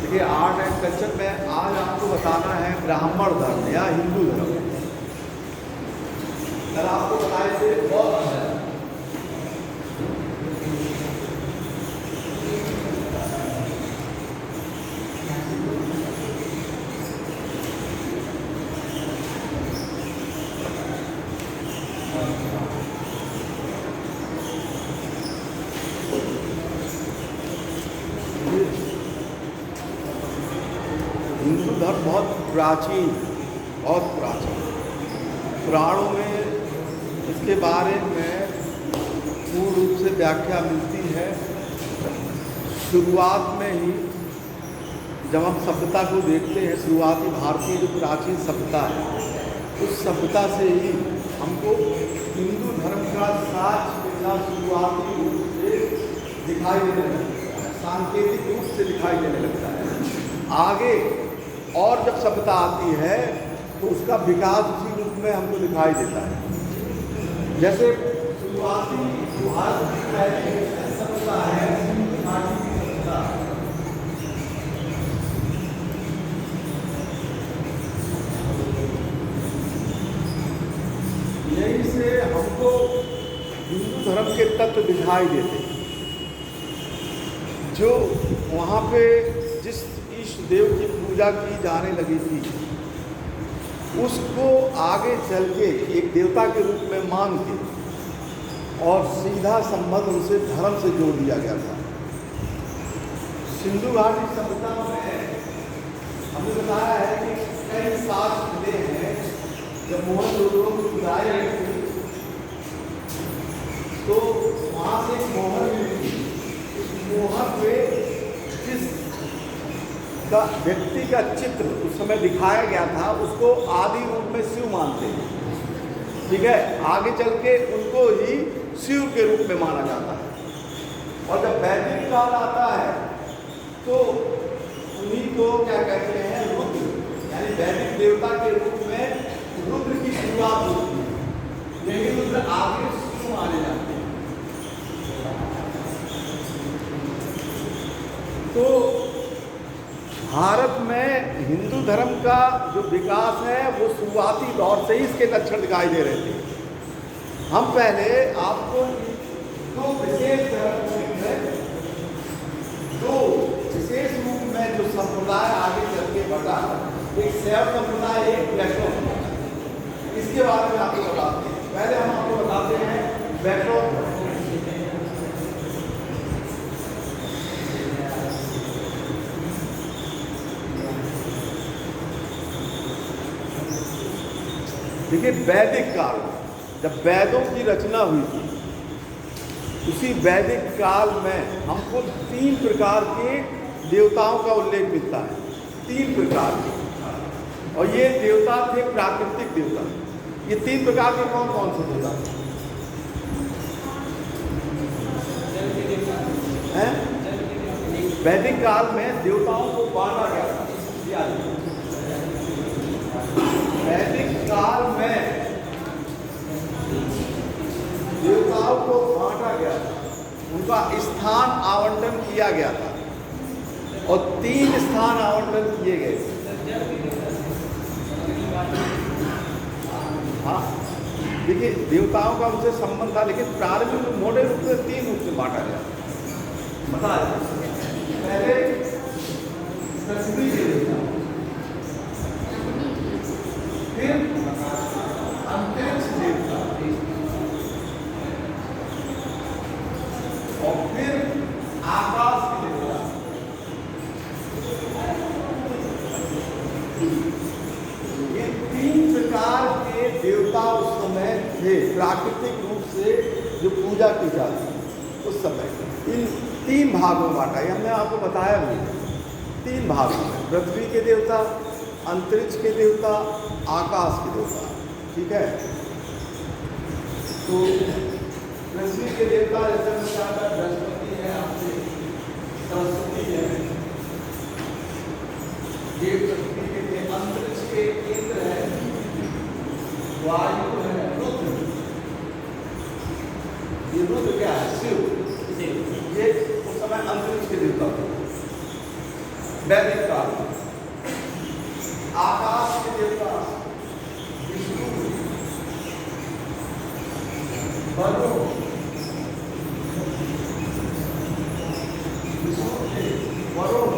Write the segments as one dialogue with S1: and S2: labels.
S1: देखिए, art and culture में आज आपको बताना है ब्राह्मण धर्म या हिंदू धर्म। कल आपको बताए थे बौद्ध धर्म। हिंदू धर्म बहुत प्राचीन, बहुत प्राचीन। पुराणों में इसके बारे में पूर्ण रूप से व्याख्या मिलती है। शुरुआत में ही जब हम सभ्यता को देखते हैं, शुरुआती भारतीय जो प्राचीन सभ्यता है, उस सभ्यता से ही हमको हिंदू धर्म का शुरुआती रूप से दिखाई देने लगता है, सांकेतिक रूप से दिखाई देने लगता है। आगे और जब सभ्यता आती है तो उसका विकास उसी रूप में हमको दिखाई देता है। जैसे शुरुआती भारत की पहली सभ्यता है, सभ्यता, यहीं से हमको हिंदू धर्म के तत्व दिखाई देते हैं। जो वहाँ पे जिस इष्ट देव की पूजा की जाने लगी थी, उसको आगे चल के एक देवता के रूप में मान के और सीधा संबंध उनसे धर्म से जोड़ दिया गया था। सिंधु घाटी सभ्यता में हमने बताया है कि कई शास्त्र मिले हैं। जब मोहनजोदड़ो को खुदाई गई थी तो वहाँ से एक मोहर मिली थी। उस मोहर पे जिस का व्यक्ति का चित्र उस समय दिखाया गया था, उसको आदि रूप में शिव मानते हैं। ठीक है, आगे चल के उनको ही शिव के रूप में माना जाता है। और जब वैदिक काल आता है तो उन्हीं को क्या कहते हैं, रुद्र, यानी वैदिक देवता के रूप में रुद्र की शुरुआत होती है। लेकिन रुद्र आगे शिव माने जाते हैं। तो भारत में हिंदू धर्म का जो विकास है वो शुरुआती दौर से ही इसके लक्षण दिखाई दे रहे थे। हम पहले आपको दो विशेष रूप में जो संप्रदाय आगे चल के बढ़ा, एक शैव संप्रदाय, एक वैष्णव संप्रदाय, इसके बारे में आपको बताते हैं। पहले हम आपको बताते हैं वैष्णव। देखिए, वैदिक काल जब वेदों की रचना हुई थी, उसी वैदिक काल में हमको 3 प्रकार के देवताओं का उल्लेख मिलता है। 3 प्रकार के, और ये देवता थे प्राकृतिक देवता। ये 3 प्रकार के कौन कौन से देवता हैं? वैदिक काल में देवताओं को बांटा गया था। वैदिक काल में देवताओं को बांटा गया था, उनका स्थान आवंटन किया गया था, और 3 स्थान आवंटन किए गए। हाँ, देखिए, देवताओं का उनसे संबंध था, लेकिन प्रारंभिक में मोटे रूप से 3 रूप से बांटा गया। बता पहले पृथ्वी के देवता, फिर अंतरिक्ष देवता, और फिर आकाश के देवता। ये 3 प्रकार के देवता उस समय थे, प्राकृतिक रूप से जो पूजा की जाती थी उस समय। इन 3 भागों में बांटा, हमने आपको बताया भी, 3 भागों में, पृथ्वी के देवता, अंतरिक्ष के देवता, आकाश के देवता। ठीक है, तो पृथ्वी के देवता जैसे बृहस्पति है, आपसे सरस्वती है, ये पृथ्वी के अंतरिक्ष के केंद्र है, वायु है, रुद्र। ये रुद्र क्या है? शिव। ये उस समय वैदिक काल में आकाश के देवता विष्णु, वरुण, वरुण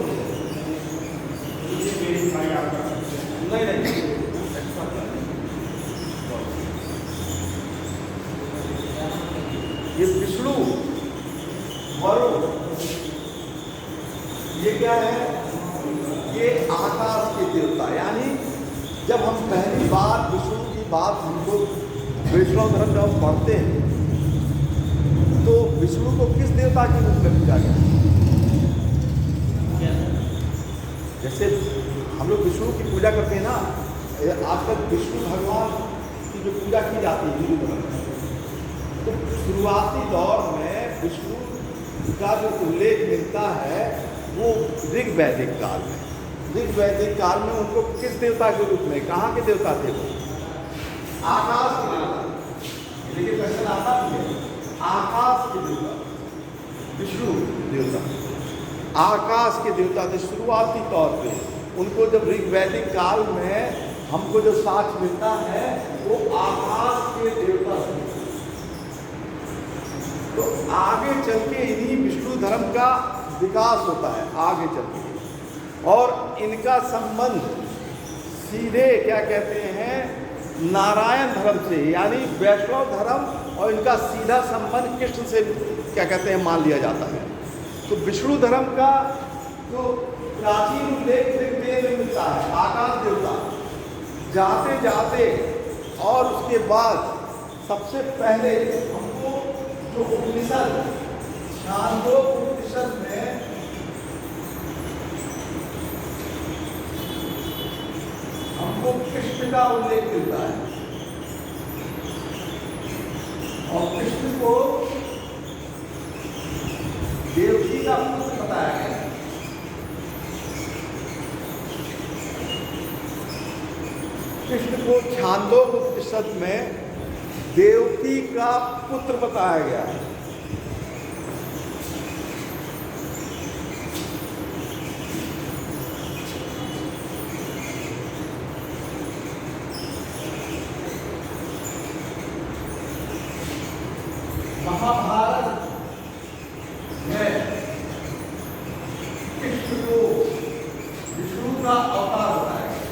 S1: नहीं ये विष्णु, वरुण, ये क्या है? ये आकाश के देवता। यानी जब हम पहली बार विष्णु की बात हमको वैष्णव धर्म जब हम पढ़ते हैं तो विष्णु को किस देवता के रूप में पूजा गया? जैसे हम लोग विष्णु की पूजा करते हैं ना, आजकल विष्णु भगवान की जो पूजा की जाती है हिंदू धर्म में, तो शुरुआती दौर में विष्णु का जो उल्लेख मिलता है वो ऋग्वैदिक काल में। ऋग्वैदिक काल में उनको किस देवता के रूप में, कहाँ के देवता थे वो? आकाश के देवता। देखिए क्वेश्चन आता है, आकाश के देवता विष्णु देवता, आकाश के देवता थे शुरुआती तौर पे। उनको जब ऋग्वैदिक काल में हमको जो साक्ष्य मिलता है वो आकाश के देवता थे। तो आगे चल के इन्हीं विष्णु धर्म का विकास होता है आगे चल के, और इनका संबंध सीधे क्या कहते हैं नारायण धर्म से, यानी वैष्णव धर्म, और इनका सीधा संबंध कृष्ण से क्या कहते हैं मान लिया जाता है। तो विष्णु धर्म का जो प्राचीन उल्लेख ऋग्वेद में मिलता है आकाश देवता, जाते जाते और उसके बाद सबसे पहले हमको जो उपनिषद छांदोग्य उपनिषद में हमको कृष्ण का उल्लेख मिलता है, और कृष्ण को देवकी का पुत्र बताया गया है। कृष्ण को छांदोग्य उपनिषद में देवकी का पुत्र बताया गया है। महाभारत में कृष्ण को विष्णु का अवतार बताया गया।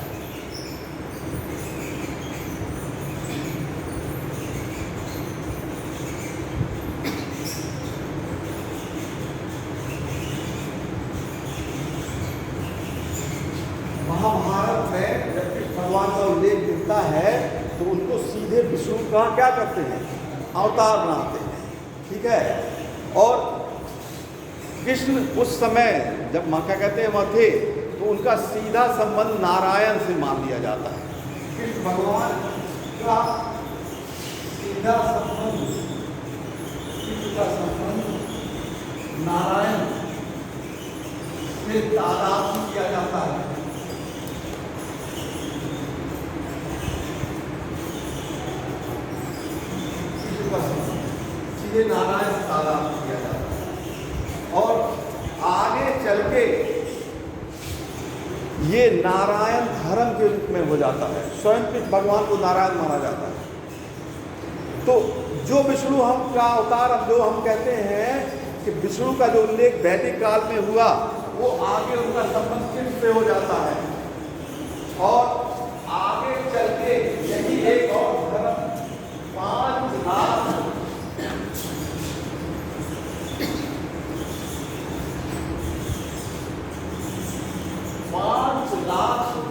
S1: महाभारत में जब कृष्ण भगवान का उल्लेख मिलता है तो उनको सीधे विष्णु का क्या करते हैं अवतार बनाते हैं, ठीक है। और कृष्ण उस समय जब माँ क्या कहते हैं वहाँ थे तो उनका सीधा संबंध नारायण से मान लिया जाता है। कृष्ण भगवान का सीधा संबंध, कृष्ण का संबंध नारायण से तादात्म्य किया जाता है। सीधे नारायण से तादात्म्य किया जाता है, और आगे चल के ये नारायण धर्म के रूप में हो जाता है। स्वयं कृष्ण भगवान को नारायण माना जाता है। तो जो विष्णु हम का अवतार जो हम कहते हैं कि विष्णु का जो उल्लेख वैदिक काल में हुआ वो आगे उनका संबंध कृष्ण से हो जाता है, और आगे चल के यही एक और धर्म 5 लाख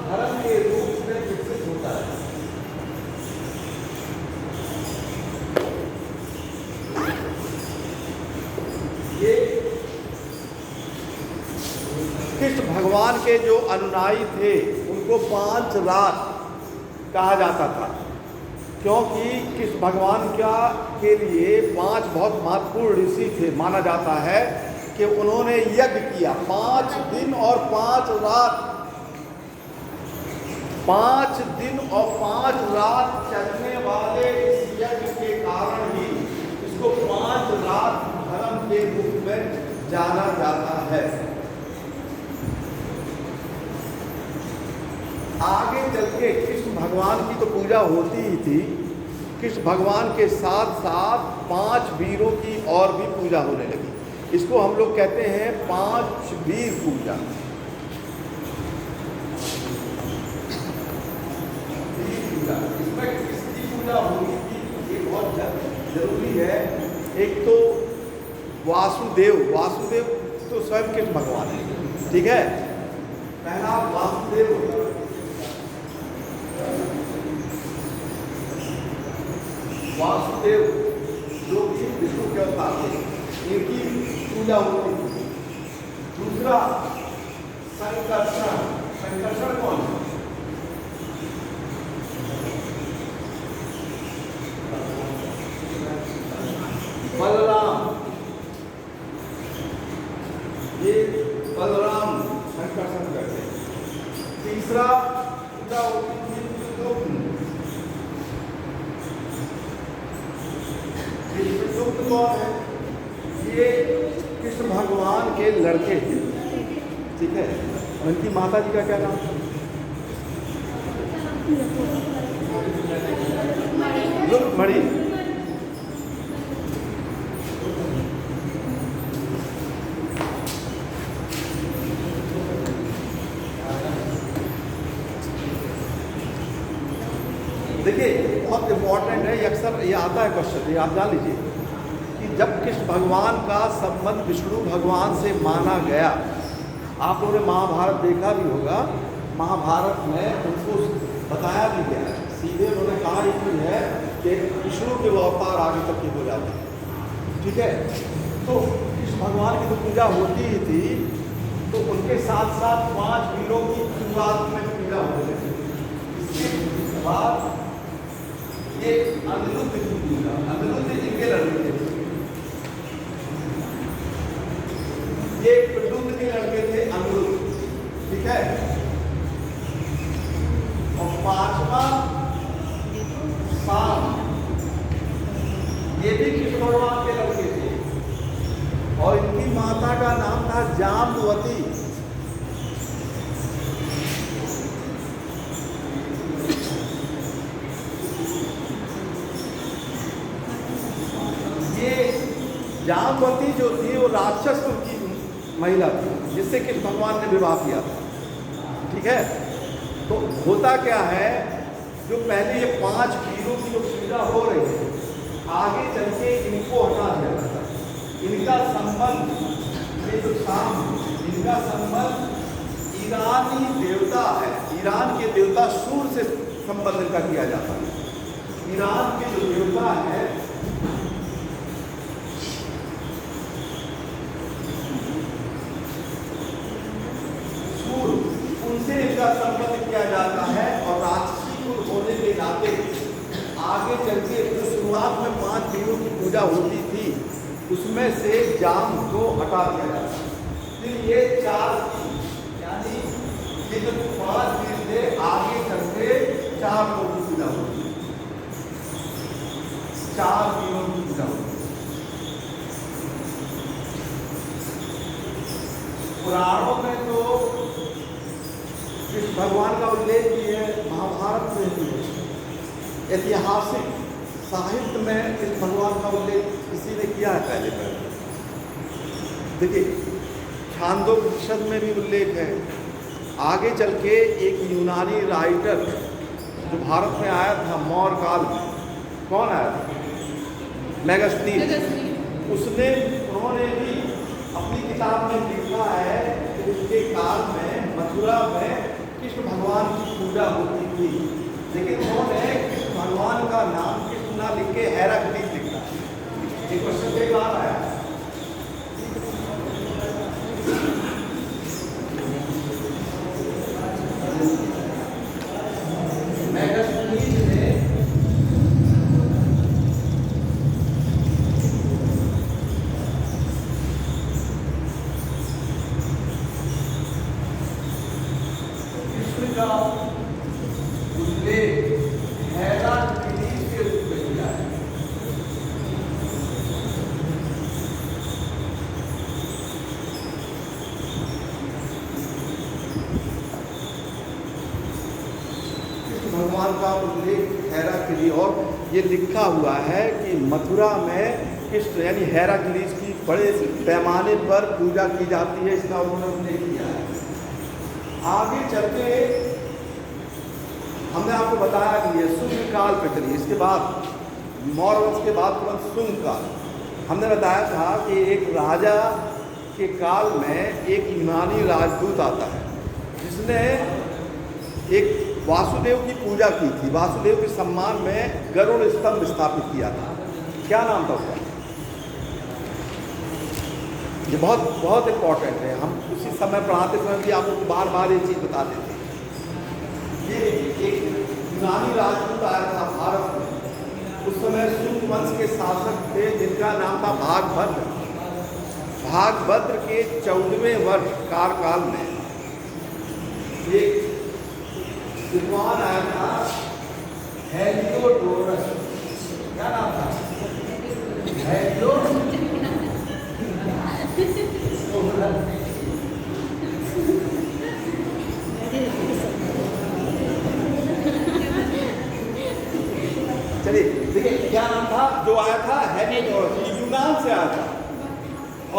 S1: धर्म के रूप में विकसित होता है। ये कृष्ण भगवान के जो अनुयायी थे उनको 5 लाख कहा जाता था, क्योंकि कृष्ण भगवान के लिए 5 बहुत महत्वपूर्ण ऋषि थे। माना जाता है कि उन्होंने यज्ञ किया 5 दिन और 5 रात, 5 दिन और 5 रात चलने वाले इस यज्ञ के कारण ही इसको 5 रात धर्म के रूप में जाना जाता है। आगे चल के कृष्ण भगवान की तो पूजा होती ही थी, कृष्ण भगवान के साथ साथ 5 वीरों की और भी पूजा होने लगी। इसको हम लोग कहते हैं 5 वीर पूजा। इसमें किसकी पूजा होगी ये बहुत जरूरी है। एक तो वासुदेव, वासुदेव तो स्वयं कृष्ण भगवान है, ठीक है। पहला वासुदेव, वासुदेव जो कि विष्णु के अवतार थे, इनकी पूजा होती थी। दूसरा संकर्षण, संकर्षण कौन है? बलराम, ये बलराम संकर्षण करते हैं। तीसरा पूजा होती थी विष्णु कौन है? ये कृष्ण भगवान के लड़के थे, ठीक है। उनकी माता जी का क्या नाम था? रुक्मणी। देखिए बहुत इम्पोर्टेंट है, ये अक्सर ये आता है क्वेश्चन, ये आप जान लीजिए कि जब कृष्ण भगवान का संबंध विष्णु भगवान से माना गया, आप लोगों ने महाभारत देखा भी होगा, महाभारत में उनको बताया भी गया है, सीधे उन्होंने कहा ही है कि विष्णु के वो अवतार आगे तक के हो जाते हैं, ठीक है। तो कृष्ण भगवान की तो पूजा होती ही थी, तो उनके साथ साथ 5 वीरों की शुरुआत में पूजा होने लगी। इसके बाद ये अनिरुद्ध की पूजा, अनिरुद्ध जी के लड़के थे, ये प्रद्युम्न के लड़के थे अनिरुद्ध, ठीक है। और 5वां साम, ये भी कृष्ण भगवान के लड़के थे और इनकी माता का नाम था जाम्बवती। जाम्बवती जो थी वो राक्षस कुल की महिला थी, जिससे कृष्ण भगवान ने विवाह किया था, ठीक है। तो होता क्या है, जो पहले ये 5 वीरों की जो पूजा हो रही है, आगे चल के इनको हटा दिया जाता है। इनका संबंध, ये जो शाम, इनका संबंध ईरानी देवता है, ईरान के देवता सूर्य से संबंध इनका किया जाता है। ईरान के जो देवता है उनसे इनका संबंध किया जाता है, और राक्षसी कुल होने के नाते आगे चल के जो शुरुआत में 5 वीरों की पूजा होती थी, उसमें से जाम को हटा दिया जाता है। फिर ये 4, यानी ये जो 5 वीर थे, आगे चल के 4 लोगों की पूजा होती है, 4 वीरों की पूजा होती है। पुराणों में तो कृष्ण भगवान का उल्लेख भी है, महाभारत में भी है, ऐतिहासिक साहित्य में कृष्ण भगवान का उल्लेख किसी ने किया है पहले। देखिए छांदोपनिषद में भी उल्लेख है। आगे चल के एक यूनानी राइटर जो भारत में आया था मौर्य काल में, कौन आया था? मेगास्थनीज। उन्होंने भी अपनी किताब में लिखा है कि उसके काल में मथुरा में कृष्ण भगवान की पूजा होती थी, लेकिन उन्होंने कृष्ण भगवान का नाम कृष्ण ना लिख के हेराक्लीस लिखा। ये क्वेश्चन कई बार आया। मेगास्थनीज ने का उल्लेख हेराक्लीस के रूप में किया है। भगवान का उल्लेख हेराक्लीज, और ये लिखा हुआ है कि मथुरा में कृष्ण यानी हेराक्लीज की बड़े पैमाने पर पूजा की जाती है, इसका उन्होंने उल्लेख किया है। आगे चलते हमने आपको बताया कि ये शुंग काल पे चली, इसके बाद मौर्य वंश के बाद तुरंत शुंग काल। हमने बताया था कि एक राजा के काल में एक यूनानी राजदूत आता है जिसने एक वासुदेव की पूजा की थी, वासुदेव के सम्मान में गरुड़ स्तंभ स्थापित किया था। क्या नाम था उसका? ये बहुत बहुत इम्पोर्टेंट है, हम उसी समय पढ़ाते समय भी आपको बार बार ये चीज़ बता देते हैं। ये एक यूनानी राजदूत आया था भारत में, उस समय शुंग वंश के शासक थे जिनका नाम था भागभद्र। भागभद्र के 14वें वर्ष कार्यकाल में एक विद्वान आया था हेलियोडोरस। क्या नाम था? चलिए देखिए क्या नाम था जो आया था, हेलियोडोरस, यूनान से आया था।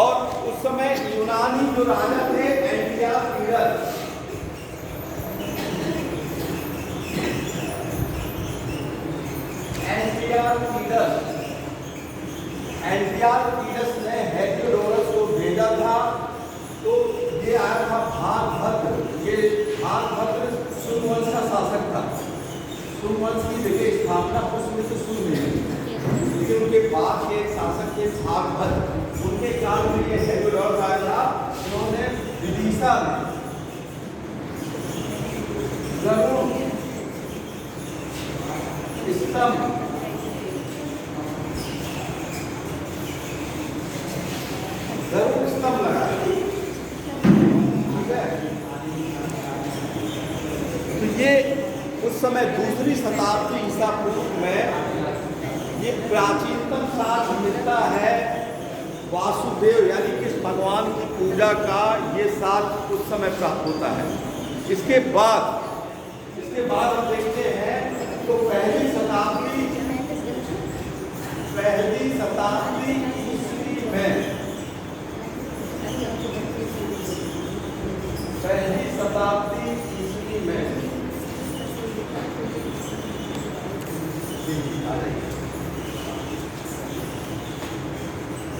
S1: और उस समय यूनानी जो राजा थे एंटियाकीडस, एंटियाकीडस ने हेलियोडोरस को भेजा था। तो ये आया था भागभद्र। ये भागभद्र शुंग वंश का शासक था। शुंग वंश की देखिए स्थापना उसमें से शुरू हुई, लेकिन उनके बाद के शासक थे भागभद्र। उनके काल में ये हेलियोडोरस आया था। उन्होंने विदिशा में गरुड़ स्तंभ लगाया। ठीक है, तो ये उस समय दूसरी शताब्दी ईसा पूर्व में ये प्राचीनतम साक्ष्य मिलता है वासुदेव यानी कृष्ण भगवान की पूजा का। ये साक्ष्य उस समय प्राप्त होता है। इसके बाद हम देखते हैं तो पहली शताब्दी ईस्वी में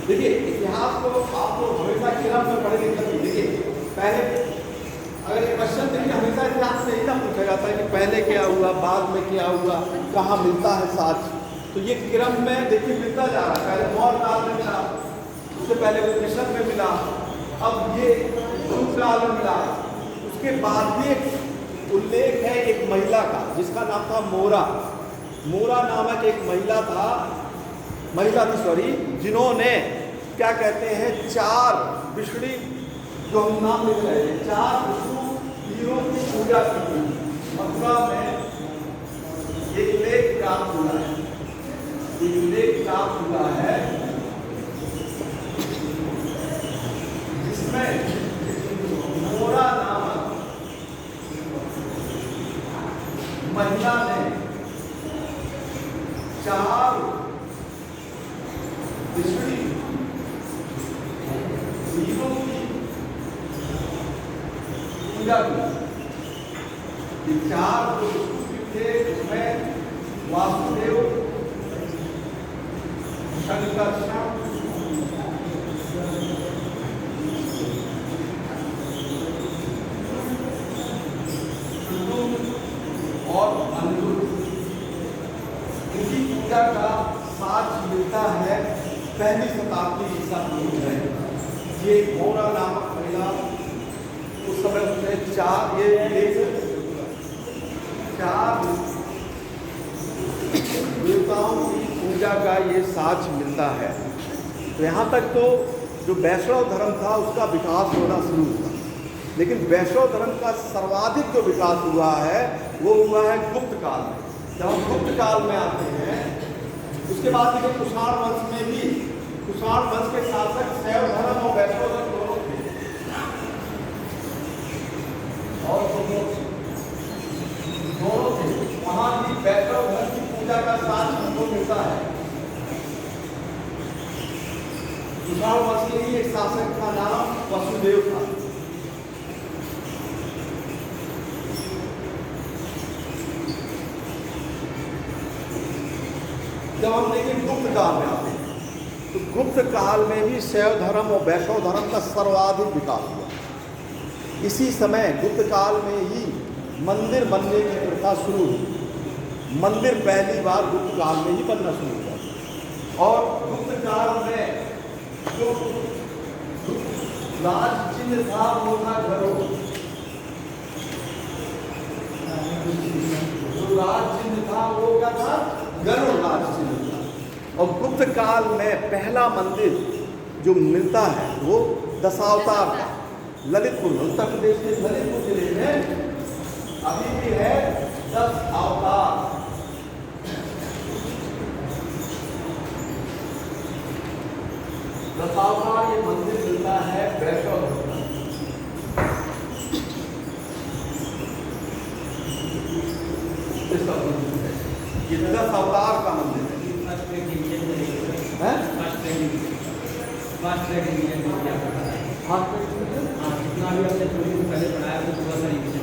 S1: देखिए इतिहास को आप लोग हमेशा क्रम में पढ़े लिखे। देखिए पहले अगर एक क्वेश्चन देखिए हमेशा इतिहास से ही ना पूछा जाता है कि पहले क्या हुआ, बाद में क्या हुआ, कहाँ मिलता है साक्ष्य। तो ये क्रम में देखिए मिलता जा रहा है। पहले मौर्य काल में मिला, उससे पहले कृष्ण में मिला, अब ये शुंग काल में मिला। उसके बाद भी एक उल्लेख है एक महिला का जिसका नाम था मोरा। मोरा नामक एक महिला थी सॉरी, जिन्होंने क्या कहते हैं 4 विष्णु जो हम नाम लिख रहे हैं 4 विष्णु वीरों की पूजा की थी। मथुरा में एक लेख प्राप्त हुआ है, जिसमें मोरा नामक महिला ने 4 विष्णु वीरों की पूजा की। ये 4 जो विष्णु थे उसमें वासुदेव, शंकर और अनिरुद्ध, इनकी पूजा का साक्ष्य मिलता है पहली शताब्दी ईसा पूर्व में। ये मोरा नामक महिला उस समय उसने 4 देवताओं की पूजा का ये साक्ष्य मिलता है। तो यहाँ तक तो जो वैष्णव धर्म था उसका विकास होना शुरू हुआ, लेकिन वैष्णव धर्म का सर्वाधिक जो विकास हुआ है वो हुआ है गुप्त काल में। जब हम गुप्त काल में आते हैं उसके बाद देखिए कुषाण वंश में भी, कुषाण वंश के शासक शैव धर्म और वैष्णव धर्म दोनों थे। और दोनों थे, वहाँ चंद्रवंश के ही एक शासक का नाम वसुदेव था। जब हम देखें गुप्त काल में आते हैं तो गुप्त काल में भी शैव धर्म और वैष्णव धर्म का सर्वाधिक विकास हुआ। इसी समय गुप्त काल में ही मंदिर बनने की प्रथा शुरू हुई। मंदिर पहली बार गुप्त काल में ही बनना शुरू हुआ और गुप्त काल में जो राज चिन्ह था वो था गरुड़। जो राज चिन्ह था वो क्या था? गरुड़ राज चिन्ह था। और गुप्त काल में पहला मंदिर जो मिलता है वो दशावतार का ललितपुर में, उत्तर प्रदेश के ललितपुर जिले में अभी भी है 10 अवतार। दशावतार ये मंदिर मिलता है वैष्णव धर्म का। ये 10 अवतार का मंदिर है।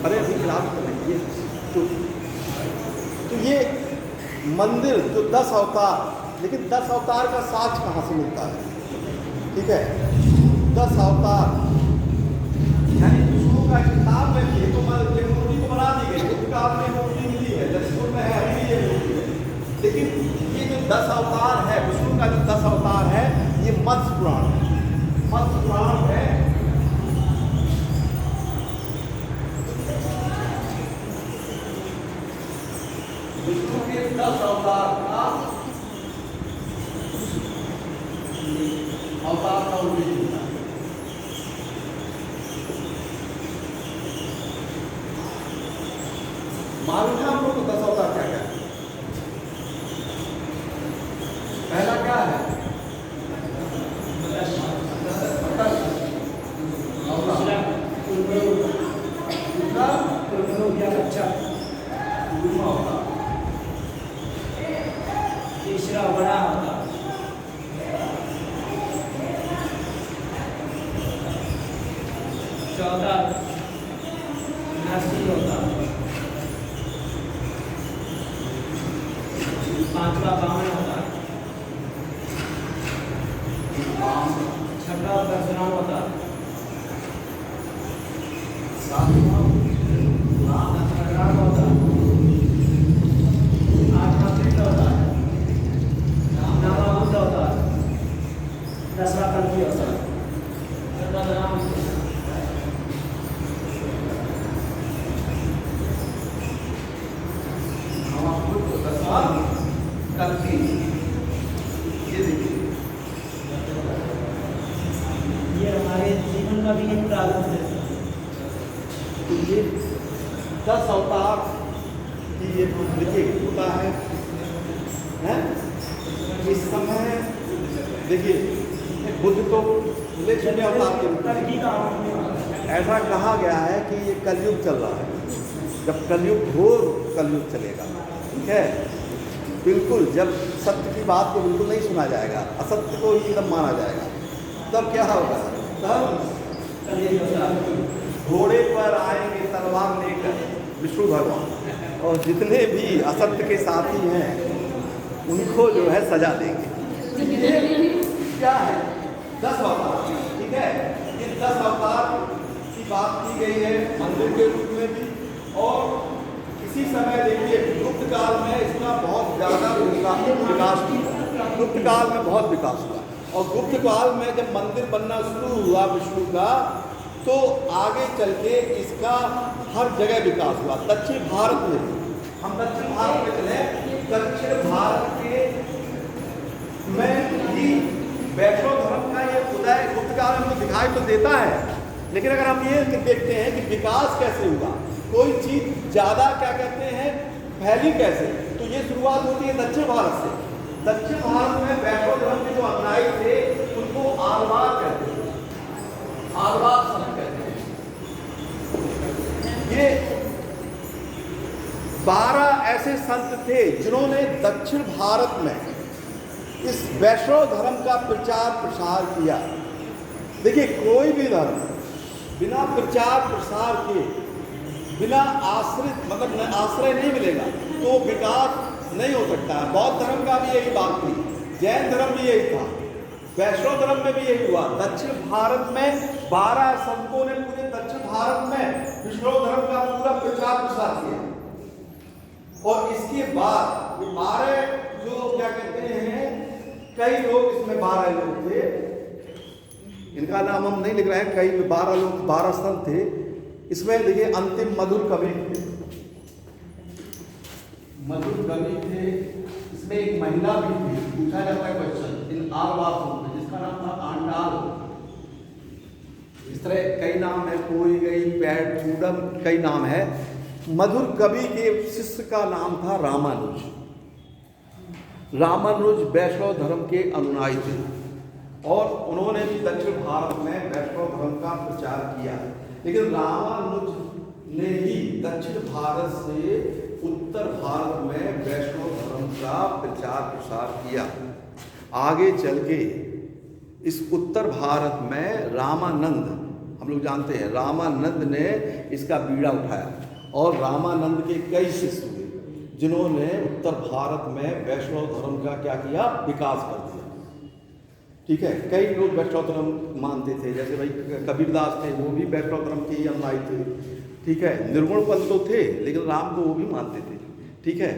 S1: अरे अभी क्लास करेंगे तो ये मंदिर जो 10 अवतार, लेकिन 10 अवतार का साक्ष कहाँ से मिलता है? ठीक है, 10 अवतार यानी विष्णु का किताब में भी तो मूर्ति को बना दी गई, किताब में मूर्ति मिली है, ललितपुर में है अभी ये मूर्ति है। लेकिन ये जो 10 अवतार है, विष्णु का जो 10 अवतार है, ये मत्स्य पुराण है। मत्स्य पुराण है विष्णु के 10 अवतार का उल्लेख होता है। मालूम है हम लोग को 10 अवतार क्या क्या है? पहला क्या है?
S2: तीसरा बड़ा होता, चौथा नरसिंह होता, पांचवा बामन होता, छठा परशुराम होता, सातवां राम होता, आठवां कृष्ण होता, नौवां बुद्ध होता, 10वां कल्कि होता, 11वां राम होता।
S1: कल्कि ये देखिए,
S2: ये हमारे जीवन का भी एक प्रारूप है।
S1: तो ये 10 अवतार की ये देखिए होता है, हैं? इस समय देखिए बुद्ध तो लेकिन अवतार के रूप में ऐसा कहा गया है कि ये कलयुग चल रहा है। जब कलयुग घोर कलयुग चलेगा, ठीक है, बिल्कुल जब सत्य की बात को बिल्कुल नहीं सुना जाएगा, असत्य को ही एकदम माना जाएगा, तब क्या होगा? तब घोड़े पर आएंगे तलवार लेकर विष्णु भगवान, और जितने भी असत्य के साथी हैं उनको जो है सजा देंगे। क्या है? 10 अवतार, ठीक है, ये 10 अवतार की बात की गई है मंदिर के रूप में भी। और इसी समय देखिए गुप्त काल में इसका बहुत ज़्यादा विकास हुआ। गुप्त काल में बहुत विकास हुआ और गुप्त काल में जब मंदिर बनना शुरू हुआ विष्णु का, तो आगे चल के इसका हर जगह विकास हुआ। दक्षिण भारत में, हम दक्षिण भारत में चले, दक्षिण भारत के में भी वैष्णव धर्म का ये उदय गुप्त काल में हमको दिखाई तो देता है। लेकिन अगर हम ये देखते हैं कि विकास कैसे हुआ, कोई चीज़ ज़्यादा क्या कहते हैं फैली कैसे, तो ये शुरुआत होती है दक्षिण भारत से। दक्षिण भारत में वैष्णव धर्म के जो अनुयायी थे उनको आलवार कहते हैं, आलवार संत कहते हैं। ये 12 ऐसे संत थे जिन्होंने दक्षिण भारत में इस वैष्णव धर्म का प्रचार प्रसार किया। देखिए, कोई भी धर्म बिना प्रचार प्रसार के, बिना आश्रित मतलब आश्रय नहीं मिलेगा तो विकास नहीं हो सकता है। बौद्ध धर्म का भी यही बात थी, जैन धर्म भी यही था, वैष्णव धर्म में भी यही हुआ। दक्षिण भारत में 12 संतों ने पूरे दक्षिण भारत में वैष्णव धर्म का पूरा प्रचार प्रसार किया। और इसके बाद ये 12 जो क्या कहते हैं, कई लोग इसमें 12 लोग थे, इनका नाम हम नहीं लिख रहे हैं, कई 12 लोग 12 संत थे। इसमें देखिए अंतिम मधुर कवि थे, मधुर कवि थे। इसमें एक महिला भी थी, पूछा जाता है क्वेश्चन इन आरवासों में, जिसका नाम था आंडाल। इस तरह कई नाम है, कोई गई पैड चूडम, कई नाम है। मधुर कवि के शिष्य का नाम था रामानुज। रामानुज वैष्णव धर्म के अनुयायी थे और उन्होंने भी दक्षिण भारत में वैष्णव धर्म का प्रचार किया। लेकिन रामानुज ने ही दक्षिण भारत से उत्तर भारत में वैष्णव धर्म का प्रचार प्रसार किया। आगे चल के इस उत्तर भारत में रामानंद, हम लोग जानते हैं, रामानंद ने इसका बीड़ा उठाया और रामानंद के कई शिष्य हुए जिन्होंने उत्तर भारत में वैष्णव धर्म का क्या किया, विकास कर दिया। ठीक है, कई लोग वैष्णव धर्म मानते थे, जैसे भाई कबीरदास थे, वो भी वैष्णव धर्म के ही अनुयायी थे। ठीक है, निर्गुण पंथ तो थे लेकिन राम को वो भी मानते थे। ठीक है,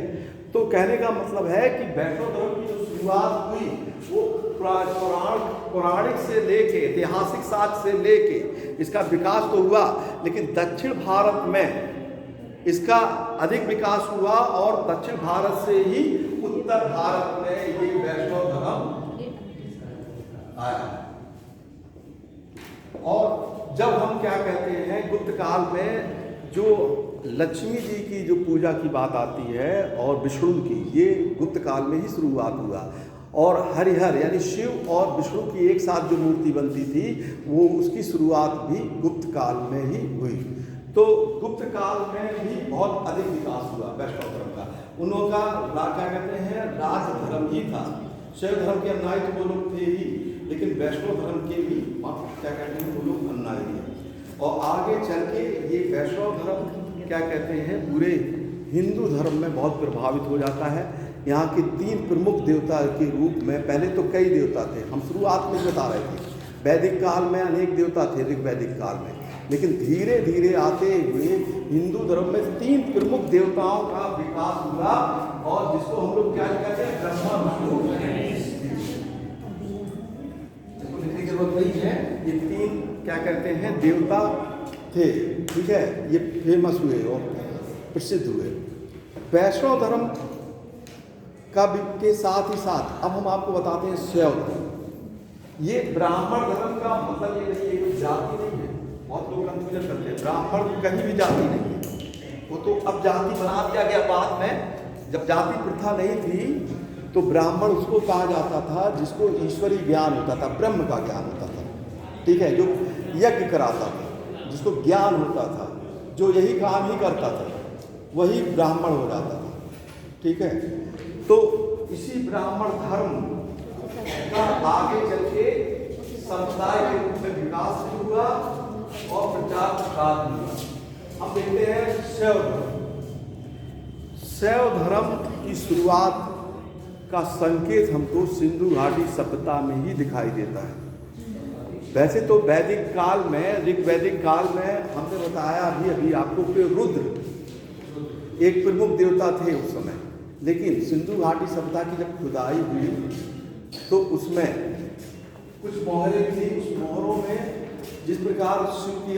S1: तो कहने का मतलब है कि वैष्णव धर्म की जो शुरुआत हुई वो पौराणिक से लेके ऐतिहासिक साक्ष्य से लेके इसका विकास तो हुआ, लेकिन दक्षिण भारत में इसका अधिक विकास हुआ और दक्षिण भारत से ही उत्तर भारत में ये वैष्णव धर्म आया। और जब हम क्या कहते हैं, गुप्त काल में जो लक्ष्मी जी की जो पूजा की बात आती है और विष्णु की, ये गुप्त काल में ही शुरुआत हुआ। और हरिहर यानी शिव और विष्णु की एक साथ जो मूर्ति बनती थी वो उसकी शुरुआत भी गुप्त काल में ही हुई। तो गुप्त काल में भी बहुत अधिक विकास हुआ वैष्णव धर्म का। उन का क्या कहते हैं, राज धर्म ही था। शैव धर्म के अनुयायी तो वो लोग थे ही, लेकिन वैष्णव धर्म के भी क्या कहते हैं, वो लोग अनुयायी हैं। और आगे चल के ये वैष्णव धर्म क्या कहते हैं, पूरे हिंदू धर्म में बहुत प्रभावित हो जाता है। यहाँ के 3 प्रमुख देवता के रूप में, पहले तो कई देवता थे, हम शुरुआत में बता रहे थे, वैदिक काल में अनेक देवता थे ऋग्वैदिक काल में, लेकिन धीरे धीरे आते हुए हिंदू धर्म में 3 प्रमुख देवताओं का विकास हुआ और जिसको हम लोग क्या कहते हैं, ब्रह्मा विष्णु लिखने की जरूरत नहीं है। ये 3 क्या कहते हैं, देवता थे। ठीक है, ये फेमस हुए और प्रसिद्ध हुए। वैष्णव धर्म का के साथ ही साथ अब हम आपको बताते हैं शैव धर्म। ये ब्राह्मण धर्म का मतलब ये नहीं है, कोई जाति नहीं है। बहुत लोग कंफ्यूजन करते हैं, ब्राह्मण कहीं भी जाति नहीं है, वो तो अब जाति बना दिया गया बाद में। जब जाति प्रथा नहीं थी तो ब्राह्मण उसको कहा जाता था जिसको ईश्वरीय ज्ञान होता था, ब्रह्म का ज्ञान होता था। ठीक है, जो यज्ञ कराता था, जिसको ज्ञान होता था, जो यही काम ही करता था, वही ब्राह्मण हो जाता था। ठीक है, तो इसी ब्राह्मण धर्म का आगे चल के संप्रदाय के रूप में विकास भी हुआ और प्रचार प्रसार भी हुआ। हम देखते हैं शैव धर्म। शैव धर्म की शुरुआत का संकेत हमको सिंधु घाटी सभ्यता में ही दिखाई देता है। वैसे तो वैदिक काल में, ऋग्वैदिक काल में हमने बताया अभी आपको कि रुद्र एक प्रमुख देवता थे उस समय, लेकिन सिंधु घाटी सभ्यता की जब खुदाई हुई तो उसमें कुछ मोहरें थी। उस मोहरों में जिस प्रकार शिव की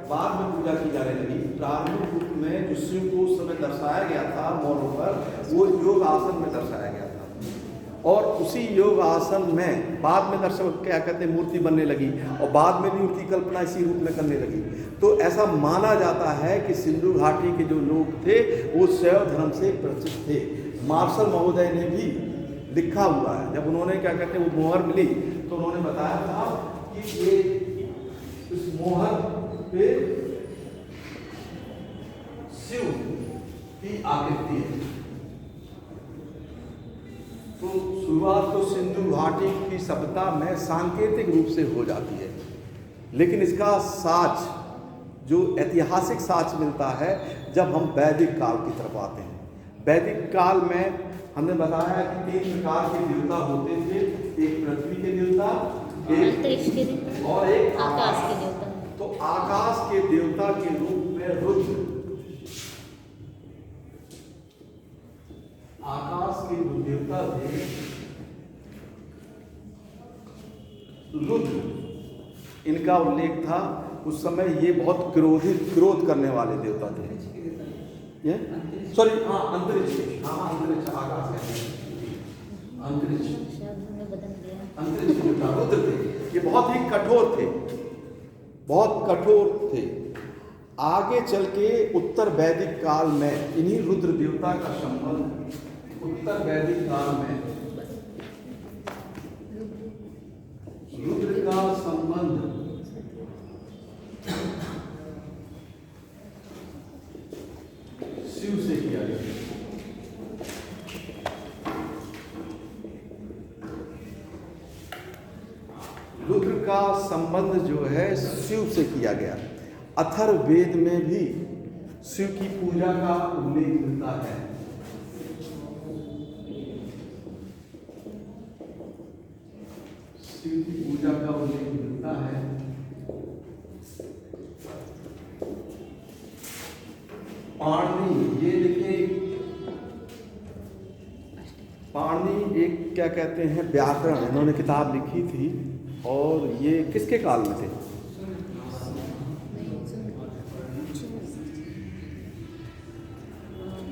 S1: बाद में पूजा की जाने लगी, प्रारंभिक रूप में जो शिव को उस समय दर्शाया गया था मोहरों पर, वो योग आसन में दर्शाया गया था। और उसी योग आसन में बाद में दर्शक क्या कहते हैं, मूर्ति बनने लगी और बाद में भी उनकी कल्पना इसी रूप में करने लगी। तो ऐसा माना जाता है कि सिंधु घाटी के जो लोग थे वो शैव धर्म से परिचित थे। मार्शल महोदय ने भी लिखा हुआ है, जब उन्होंने क्या कहते हैं वो मोहर मिली तो उन्होंने बताया था कि ये इस मोहर पे शिव की आकृति है। तो शुरुआत तो सिंधु घाटी की सभ्यता में सांकेतिक रूप से हो जाती है। लेकिन इसका साक्ष जो ऐतिहासिक साक्ष्य मिलता है जब हम वैदिक काल की तरफ आते हैं। वैदिक काल में हमने बताया कि 3 प्रकार के देवता होते थे, एक पृथ्वी के देवता,
S3: अंतरिक्ष के देवता
S1: और एक
S3: आकाश के देवता।
S1: तो आकाश के देवता के रूप में रुद्र, आकाश के जो देवता थे रुद्र, इनका उल्लेख था। उस समय ये बहुत क्रोध करने वाले देवता थे। ये सॉरी अंतरिक्ष, अंतरिक्ष, आकाश है अंतरिक्ष, अंतरिक्ष देवता रुद्र थे। ये बहुत ही कठोर थे, बहुत कठोर थे। आगे चल के उत्तर वैदिक काल में इन्हीं रुद्र देवता का संबंध, उत्तर वैदिक काल में रुद्र का संबंध शिव से किया गया। रुद्र का संबंध जो है शिव से किया गया। अथर्ववेद में भी शिव की पूजा का उल्लेख मिलता है। शिव की पूजा का उल्लेख मिलता है। पाणिनि, ये देखिए पाणिनि एक क्या कहते हैं व्याकरण, इन्होंने किताब लिखी थी। और ये किसके काल में थे?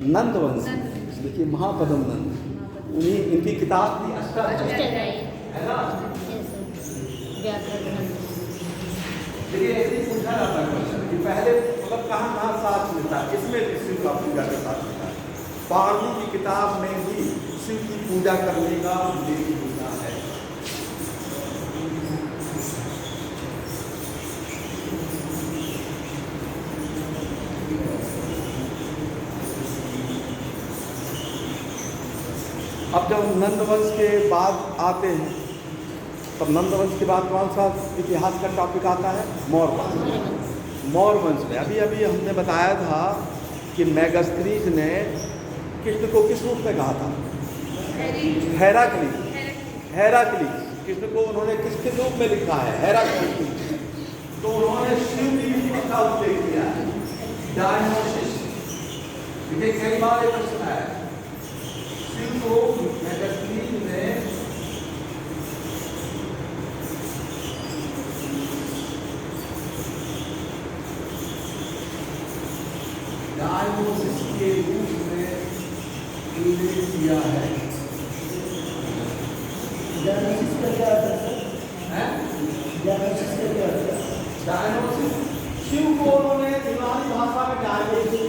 S1: नंद वंश। देखिए महापद्म नंद, उन्हीं इनकी किताब थी अष्टाध्यायी, है ना? देखिए ऐसे ही पूछा जाता है क्वेश्चन कि पहले मतलब कहाँ साथ मिलता है, इसमें भी शिव का पूजा का साथ मिलता है। पाणिनि की किताब में भी शिव की पूजा करने का उल्लेख मिलता है। अब जब नंद वंश के बाद आते हैं, तब नंद वंश के बाद कौन सा इतिहास का टॉपिक आता है? मौर्य वंश। मौर्य वंश में अभी अभी हमने बताया था कि मेगास्थनीज ने कृष्ण को किस रूप में कहा था? हेराक्लीस। कृष्ण को उन्होंने किसके रूप में लिखा है? हेराक्लीस। तो उन्होंने शिव की का उल्लेख किया है, डायनोसिस। देखिए कई बार ये प्रश्न आया, शिव को मेगास्थनीज ने डायनोसिस के रूप में उल्लेख किया है।
S2: डायनोसिस का क्या अर्थ है? डायनोसिस का क्या अर्थ है?
S1: डायनोसिस शिव को उन्होंने यूनानी भाषा में डायनोसिस,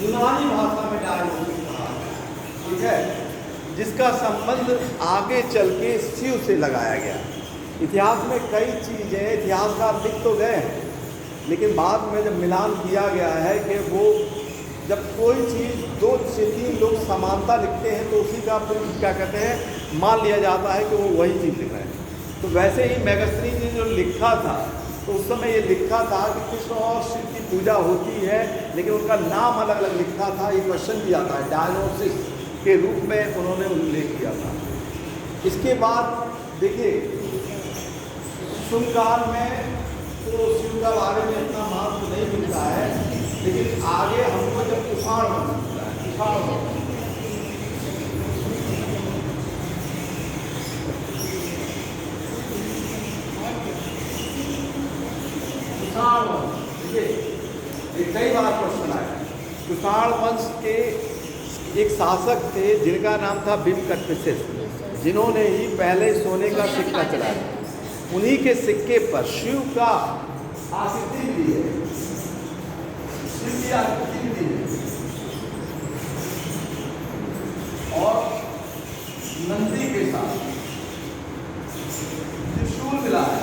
S1: यूनानी भाषा में डायनोसिस कहा, ठीक है, जिसका संबंध आगे चल के शिव से लगाया गया। इतिहास में कई चीजें इतिहासकार लिख तो गए, लेकिन बाद में जब मिलान किया गया है कि वो जब कोई चीज़ 2 से 3 लोग समानता लिखते हैं तो उसी का फिर क्या कहते हैं मान लिया जाता है कि वो वही चीज़ लिख रहे हैं। तो वैसे ही मेगास्थनीज ने जो लिखा था, तो उस समय ये लिखा था कि कृष्ण और शिव की पूजा होती है, लेकिन उनका नाम अलग अलग लिखा था। ये क्वेश्चन भी आता है, डायनोसिस के रूप में उन्होंने उल्लेख किया था। इसके बाद देखिए शुंगाल में तो शिव के बारे में इतना महत्व नहीं मिलता है, लेकिन आगे हमको जब कुषाण वंश मिलता है, कुषाण वंश देखिए कई बार क्वेश्चन आया। कुषाण वंश के एक शासक थे जिनका नाम था बिम्बकटपिसेस, जिन्होंने ही पहले सोने का सिक्का चलाया। उन्हीं के सिक्के पर शिव का आकृति भी है, शिव की आकृति भी है और नंदी के साथ त्रिशूल मिला है।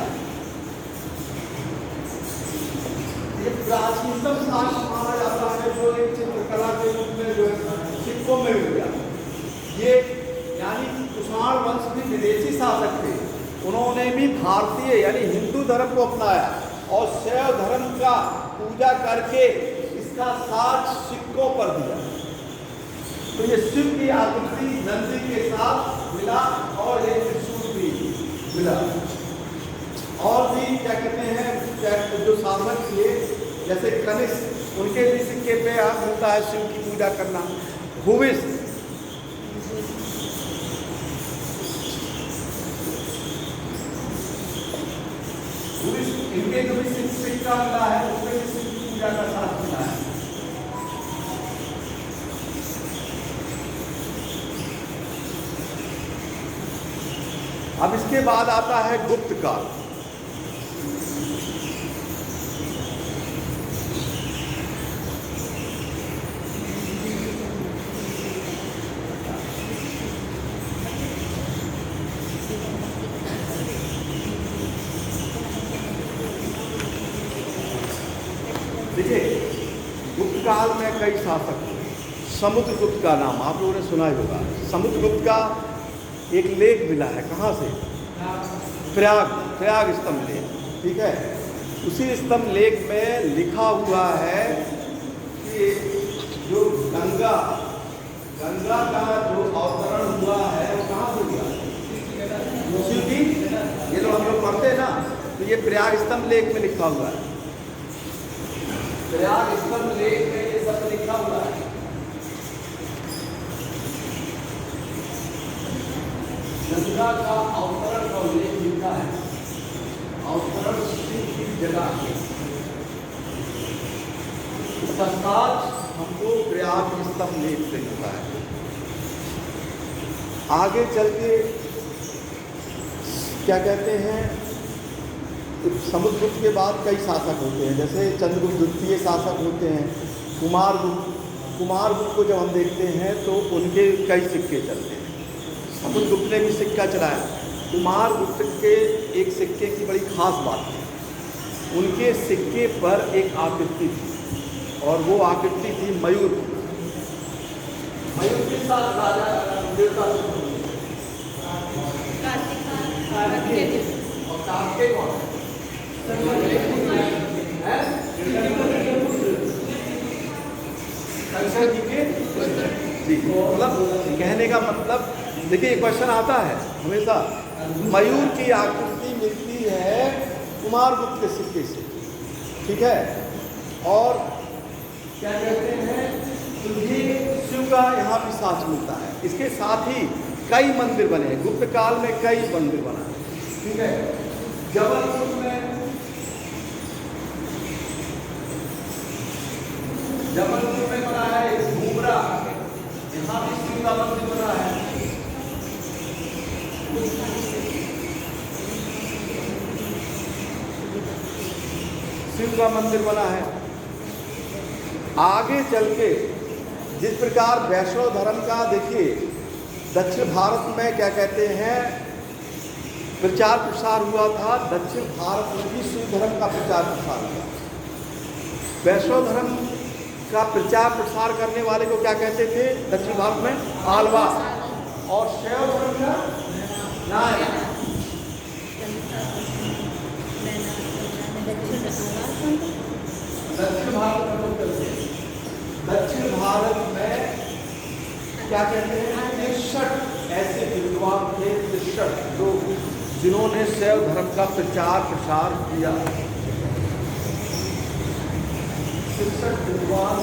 S1: ये प्राचीनतम शास्त्र माना जाता है जो एक चित्रकला के रूप में जो सिक्कों में मिल गया। ये यानी कुषाण वंश भी विदेशी शासक थे, उन्होंने भी भारतीय यानी हिंदू धर्म को अपनाया और शैव धर्म का पूजा करके इसका साथ सिक्कों पर दिया। तो ये शिव की आकृति नंदी के साथ मिला और ये त्रिशूल भी मिला। और भी क्या कहते हैं जो शासक थे जैसे कनिष्क, उनके भी सिक्के पे हाथ मिलता है शिव की पूजा करना। भूविष्ठ, इनके जो भी सिक्का मिला है उसमें भी शिव की पूजा का साथ मिला है। अब इसके बाद आता है गुप्त काल। देखिए, गुप्त काल में कई शासक हुए। समुद्रगुप्त का नाम आप लोगों ने सुना ही होगा। समुद्रगुप्त का एक लेख मिला है, कहाँ से? प्रयाग स्तंभ लेख, ठीक है। उसी स्तंभ लेख में लिखा हुआ है कि जो गंगा का जो अवतरण हुआ है वो कहाँ से हुआ? शिव की, ये लोग हम लोग पढ़ते हैं ना, तो ये प्रयाग स्तंभ लेख में लिखा हुआ है। प्रयाग स्तंभ लेख में ये सब लिखा हुआ है। गंगा का अवतरण का उल्लेख लिखा है। अवतरण शिव की जगह तत्काल हमको प्रयाग स्तंभ लेख से मिलता है। आगे चल के क्या कहते हैं, समुद्रगुप्त के बाद कई शासक होते हैं, जैसे चंद्रगुप्त द्वितीय शासक होते हैं। कुमारगुप्त को जब हम देखते हैं तो उनके कई सिक्के चलते हैं। समुद्रगुप्त ने भी सिक्का चलाया। कुमारगुप्त के एक सिक्के की बड़ी खास बात है, उनके सिक्के पर एक आकृति थी और वो आकृति थी मयूर। मयूर के साथ राजा देवता और कार्तिक कौन जी। मतलब कहने का मतलब, देखिए क्वेश्चन आता है हमेशा, मयूर की आकृति मिलती है कुमारगुप्त के सिक्के से, ठीक है। और क्या कहते हैं, तुझे शिव का यहाँ भी साथ मिलता है। इसके साथ ही कई मंदिर बने हैं, गुप्त काल में कई मंदिर बना है, ठीक है। जबलपुर में बना है घूमरा, यहाँ भी शिव का मंदिर बना है। शिव का मंदिर बना है। आगे चल के जिस प्रकार वैष्णव धर्म का, देखिए दक्षिण भारत में क्या कहते हैं प्रचार प्रसार हुआ था। दक्षिण भारत में भी शिव धर्म का प्रचार प्रसार हुआ। वैष्णव धर्म का प्रचार प्रसार करने वाले को क्या कहते थे दक्षिण भारत में? आलवा। और शैव धर्म का नारायण। दक्षिण भारत में क्या कहते हैं, 63 ऐसे विद्वान थे, 63 लोग जिन्होंने शैव धर्म का प्रचार प्रसार किया। 63 विद्वान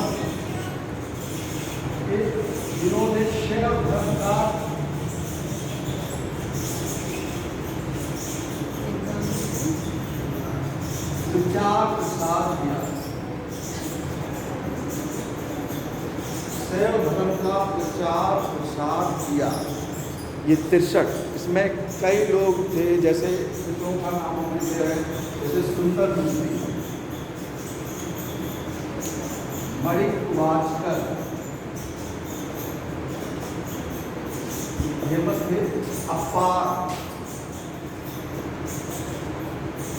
S1: जिन्होंने शैव धर्म का प्रचार प्रसार किया। शैव धर्म का प्रचार प्रसार किया, ये 63। इसमें कई लोग थे, जैसे लोगों का नाम हमने लिया है, जैसे सुंदर मुंशी, मणिवाचकर, फेमस थे अपार।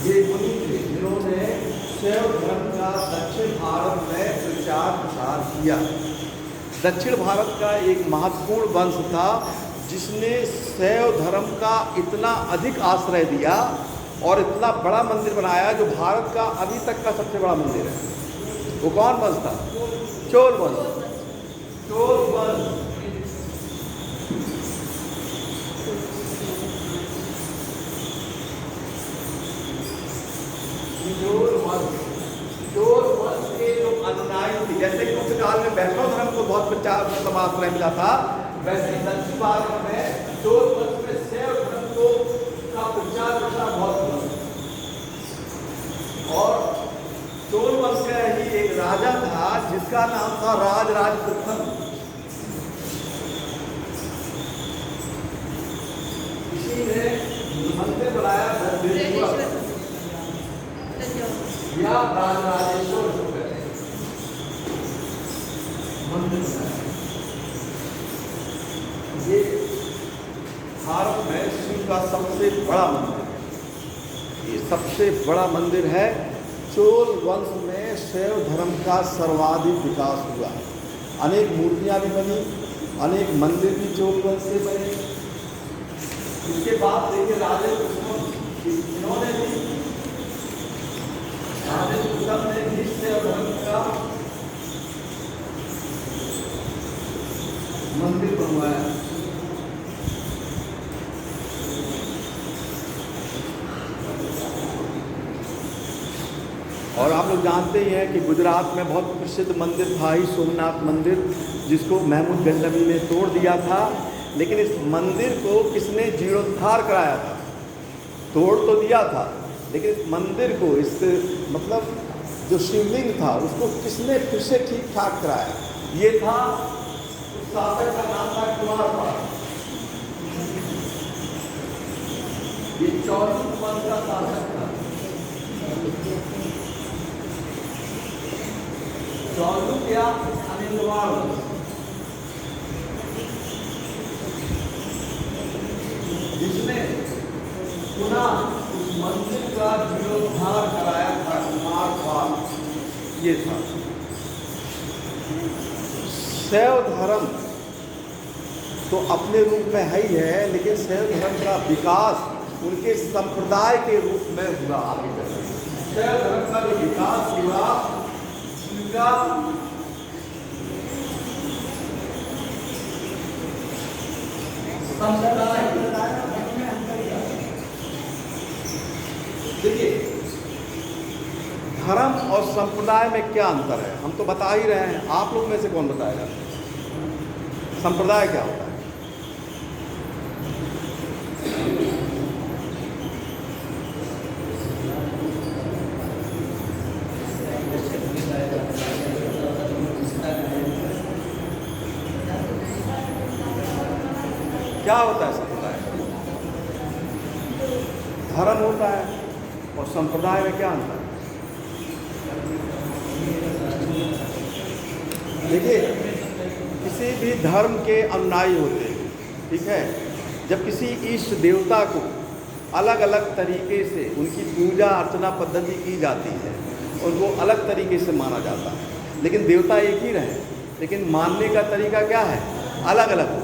S1: ये मुनि थे जिन्होंने शैव धर्म का दक्षिण भारत में प्रचार प्रसार किया। दक्षिण भारत का एक महत्वपूर्ण वंश था जिसने शैव धर्म का इतना अधिक आश्रय दिया और इतना बड़ा मंदिर बनाया, जो भारत का अभी तक का सबसे बड़ा मंदिर है। वो कौन वंश था? चोल वंश। चोल वंश चोल वंश के जो अनुयायी थे, जैसे कि उस काल में वैष्णव धर्म को बहुत प्रचार मतलब आश्रय मिला था, वैसे ही दक्षिण भारत में चोल वंश में शैव धर्म को का प्रचार प्रसार बहुत हुआ। और चोल वंश का ही एक राजा था जिसका नाम था राजराज प्रथम। इसी ने मंदिर बनाया या राजराजेश्वर मंदिर बनाया। ये भारत में शिव का सबसे बड़ा मंदिर है। ये सबसे बड़ा मंदिर है। चोल वंश में शैव धर्म का सर्वाधिक विकास हुआ। अनेक मूर्तियां भी बनी, अनेक मंदिर भी चोल वंश से बने। इसके बाद देखिए राजे कुसुम, इन्होंने भी राजे कुसुम ने भी शैव धर्म का मंदिर बनवाया। और आप लोग जानते ही हैं कि गुजरात में बहुत प्रसिद्ध मंदिर था ही सोमनाथ मंदिर, जिसको महमूद गंजनवी ने तोड़ दिया था। लेकिन इस मंदिर को किसने जीर्णोद्धार कराया था? तोड़ तो दिया था, लेकिन इस मंदिर को, इस मतलब जो शिवलिंग था उसको किसने फिर से ठीक ठाक कराया? ये था उस शासक का नाम था कुमारपाल। ये चौलुक वंश का शासक था। चौलुक या अनिलवाड़ वंश, जिसने पुनः उस मंदिर का जीर्णोद्धार कराया था कुमारपाल। ये था शैव धर्म तो अपने रूप में है ही है, लेकिन शैव धर्म का विकास उनके संप्रदाय के रूप में हुआ। आगे चलकर शैव धर्म का जो विकास हुआ, उनका देखिए धर्म और संप्रदाय में क्या अंतर है हम तो बता ही रहे हैं। आप लोग में से कौन बताएगा संप्रदाय क्या होता है? क्या होता है संप्रदाय? धर्म होता है और संप्रदाय में क्या अंतर है? देखिए किसी भी धर्म के अनुयायी होते हैं, ठीक है। जब किसी इष्ट देवता को अलग अलग तरीके से उनकी पूजा अर्चना पद्धति की जाती है, उनको अलग तरीके से माना जाता है, लेकिन देवता एक ही रहे, लेकिन मानने का तरीका क्या है? अलग अलग हो,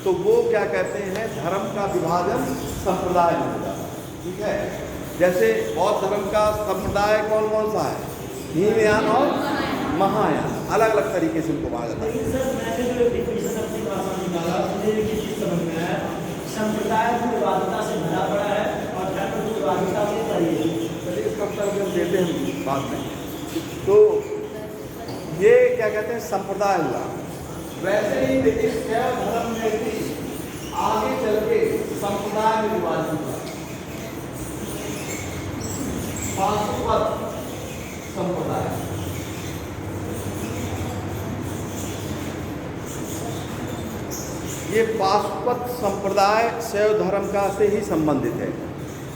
S1: तो वो क्या कहते हैं? धर्म का विभाजन संप्रदाय में हो जाता है, ठीक है। जैसे बौद्ध धर्म का संप्रदाय कौन कौन सा है? हीनयान और महायान, अलग अलग तरीके से उनको माना जाता है।
S2: संप्रदाय विवादिता से भरा पड़ा है और धर्म विवादिता से परी है।
S1: चलिए इसका उत्तर भी हम देते हैं बाद में। तो ये क्या कहते हैं? संप्रदाय हुआ। वैसे ही देखिए शैव धर्म में भी आगे चल के संप्रदाय में विभाजन हुआ। पाशुपत संप्रदाय, ये पाशुपत संप्रदाय शैव धर्म का से ही संबंधित है।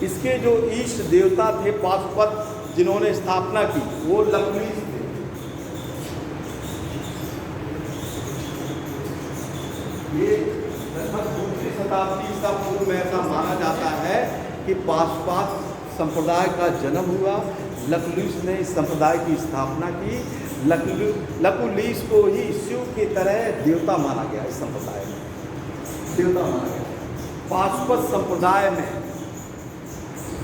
S1: इसके जो इष्ट देवता थे पाशुपत, जिन्होंने स्थापना की, वो लक्ष्मी थे। ये लगभग दूसरी शताब्दी ईसा पूर्व में ऐसा माना जाता है कि पाशुपत संप्रदाय का जन्म हुआ। लकुलिश ने इस संप्रदाय की स्थापना की। लकुलिश को ही शिव की तरह देवता माना गया इस संप्रदाय में। देवता माना गया। पाशुपत संप्रदाय में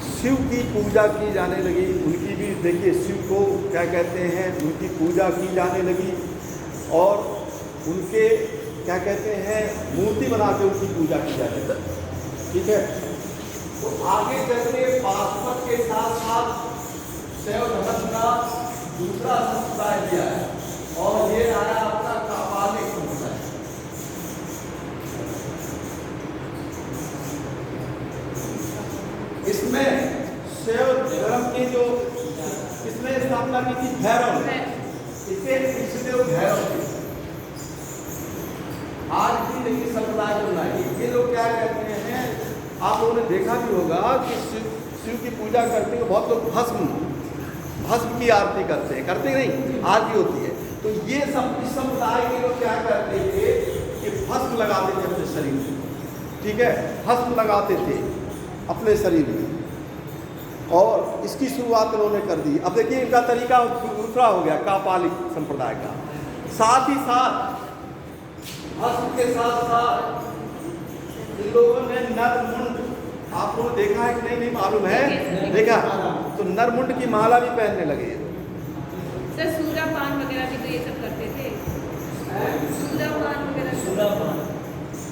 S1: शिव की पूजा की जाने लगी। उनकी भी देखिए शिव को क्या कहते हैं, उनकी पूजा की जाने लगी और उनके क्या कहते हैं मूर्ति बना के उनकी पूजा की जाने लगी। ठीक है, तो आगे चलते पाशुपत के साथ साथ शैव धर्म का दूसरा संप्रदाय दिया है और ये आया अपना कापालिक संप्रदाय। इसमें शैव धर्म की जो इसमें स्थापना की थी भैरव, इसके इष्टदेव भैरव थे। आज भी देखिए संप्रदाय चल रहा है। ये लोग क्या कहते हैं, आप लोगों ने देखा भी होगा कि शिव की पूजा करते हुए बहुत लोग भस्म की आरती करते नहीं, आज भी होती है। तो ये सब इस संप्रदाय के लोग क्या करते थे कि भस्म लगाते थे अपने शरीर में। ठीक है, भस्म लगाते थे अपने शरीर में और इसकी शुरुआत उन्होंने कर दी। अब देखिए इनका तरीका दूसरा हो गया कापालिक संप्रदाय का। साथ ही साथ भस्म के साथ साथ इन लोगों ने नरमुंड, आप लोगों ने देखा है कि नहीं मालूम है, देखा तो नरमुंड की माला भी पहनने लगे।
S4: सर सूरापान वगैरह भी तो ये सब करते थे। सूरापान वगैरह,
S2: सूरापान,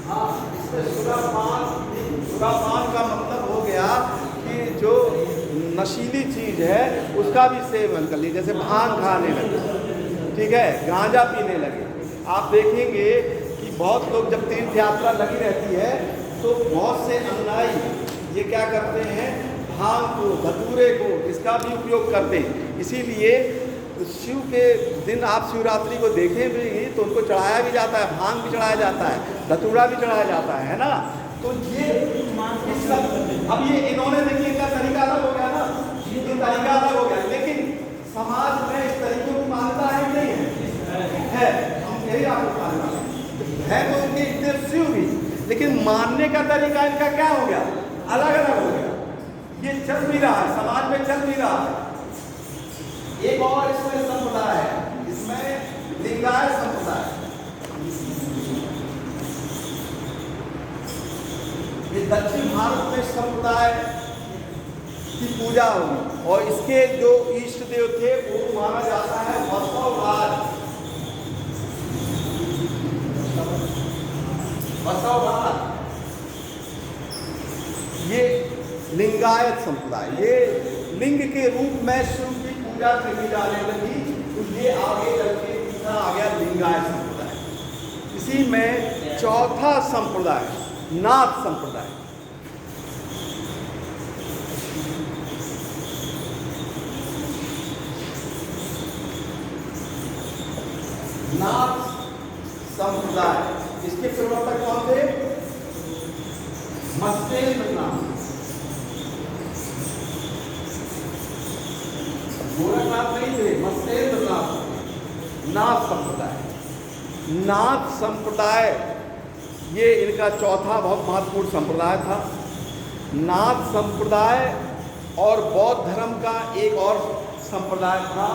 S1: हाँ, इसमें सूरापान का मतलब हो गया कि जो नशीली चीज है उसका भी सेवन कर लिया, जैसे भांग खाने लगे। ठीक है, गांजा पीने लगे। आप देखेंगे कि बहुत लोग जब तीर्थ यात्रा लगी रहती है तो बहुत से अनुयायी ये क्या करते हैं, भांग को, धतूरे को, इसका भी उपयोग करते हैं। इसीलिए शिव के दिन आप शिवरात्रि को देखें भी तो उनको चढ़ाया भी जाता है, भांग भी चढ़ाया जाता है, धतूरा भी चढ़ाया जाता है ना। तो ये अब ये इन्होंने देखिए इनका तरीका अलग हो गया ना, ये तरीका अलग हो गया, लेकिन समाज में इस तरीके की मान्यता है कि नहीं है? हम यही आपको मानना है तो उनके इतने शिव भी, लेकिन मानने का तरीका इनका क्या हो गया, अलग अलग हो गया। ये चल भी रहा है, समाज में चल भी रहा है। एक और इसमें संप्रदाय है, इसमें लिंगायत संप्रदाय। ये दक्षिण भारत में संप्रदाय की पूजा होगी और इसके जो इष्ट देव थे वो माना जाता है बसवराज। ये लिंगायत संप्रदाय, ये लिंग के रूप में शिव की पूजा करी जाने लगी। तो ये आगे चलके तीसरा आ गया लिंगायत संप्रदाय। इसी में चौथा संप्रदाय नाथ संप्रदाय। नाथ संप्रदाय, इसके प्रवर्तक कौन थे? मत्स्येंद्रनाथ। गोरखनाथ नहीं थे, मत्स्येंद्रनाथ। नाथ संप्रदाय, नाथ संप्रदाय ये इनका चौथा बहुत महत्वपूर्ण संप्रदाय था। नाथ संप्रदाय और बौद्ध धर्म का एक और संप्रदाय था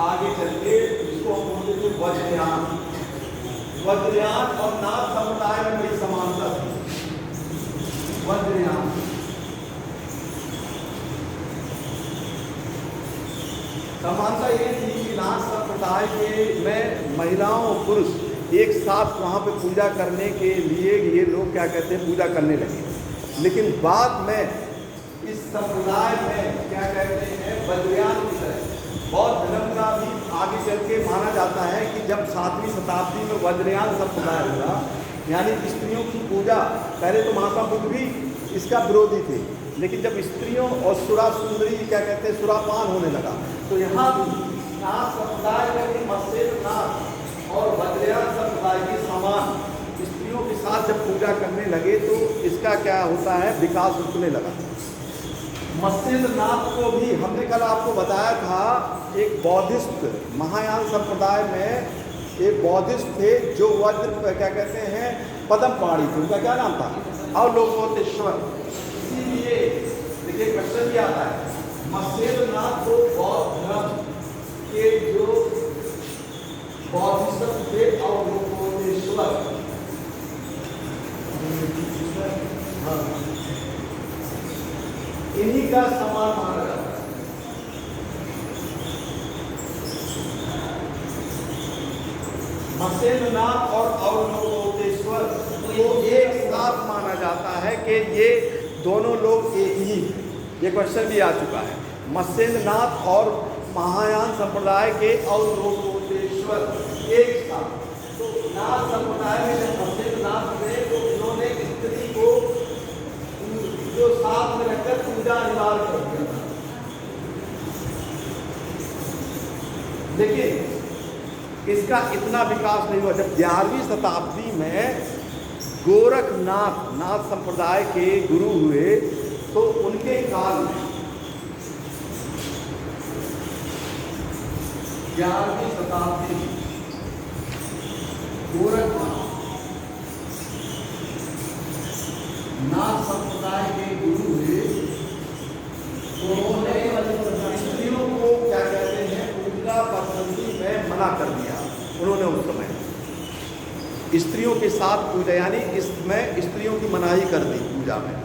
S1: आगे चलके, जिसको हम बोलते थे वज्रयान। वज्रयान और नाथ संप्रदाय में बड़ी समानता थी। वज्रयान समानता ये थी कि नाथ संप्रदाय के में महिलाओं और पुरुष एक साथ वहाँ पे पूजा करने के लिए ये लोग क्या कहते हैं पूजा करने लगे। लेकिन बाद में इस संप्रदाय में क्या कहते हैं वज्रयान की तरह बौद्ध धर्म का भी आगे चल के माना जाता है कि जब 7वीं शताब्दी में वज्रयान संप्रदाय हुआ, यानी स्त्रियों की पूजा, पहले तो महात्मा बुद्ध भी इसका विरोधी थे, लेकिन जब स्त्रियों और सुरा सुंदरी क्या कहते हैं सुरापान होने लगा तो यहाँ नाथ संप्रदाय में मत्स्येंद्रनाथ और वज्रयान संप्रदाय के समान स्त्रियों के साथ जब पूजा करने लगे तो इसका क्या होता है विकास रुकने लगा। मत्स्येंद्रनाथ को भी हमने कल आपको बताया था, एक बौद्धिस्ट महायान संप्रदाय में एक बौद्धिस्ट थे जो वज्र क्या कहते हैं पद्मपाणी थे, उनका क्या नाम था? अवलोकोतेश्वर। इसीलिए देखिए क्वेश्चन भी आता है, मत्स्येंद्रनाथ को बौद्ध धर्म के जो बौद्धिस्ट थे अवलोकोतेश्वर, मत्स्येंद्रनाथ और अवलोकेश्वर को एक साथ माना जाता है कि ये दोनों लोग एक ही। ये क्वेश्चन भी आ चुका है। मत्स्येंद्रनाथ और महायान संप्रदाय के अवलोकेश्वर एक साथ। तो नाथ संप्रदाय में जब मत्स्येंद्रनाथ थे तो उन्होंने स्त्री को जो साथ में रखकर पूजा अनिवार्य कर दिया था। लेकिन इसका इतना विकास नहीं हुआ। जब 11वीं शताब्दी में गोरखनाथ नाथ संप्रदाय के गुरु हुए तो उनके काल में 11वीं शताब्दी गोरखनाथ नाथ संप्रदाय के गुरु हुए तो उन्होंने स्त्रियों को क्या कहते हैं पूजा पद्धति में मना कर दिया। उन्होंने उस समय स्त्रियों के साथ पूजा यानी इसमें स्त्रियों की मनाही कर दी पूजा में।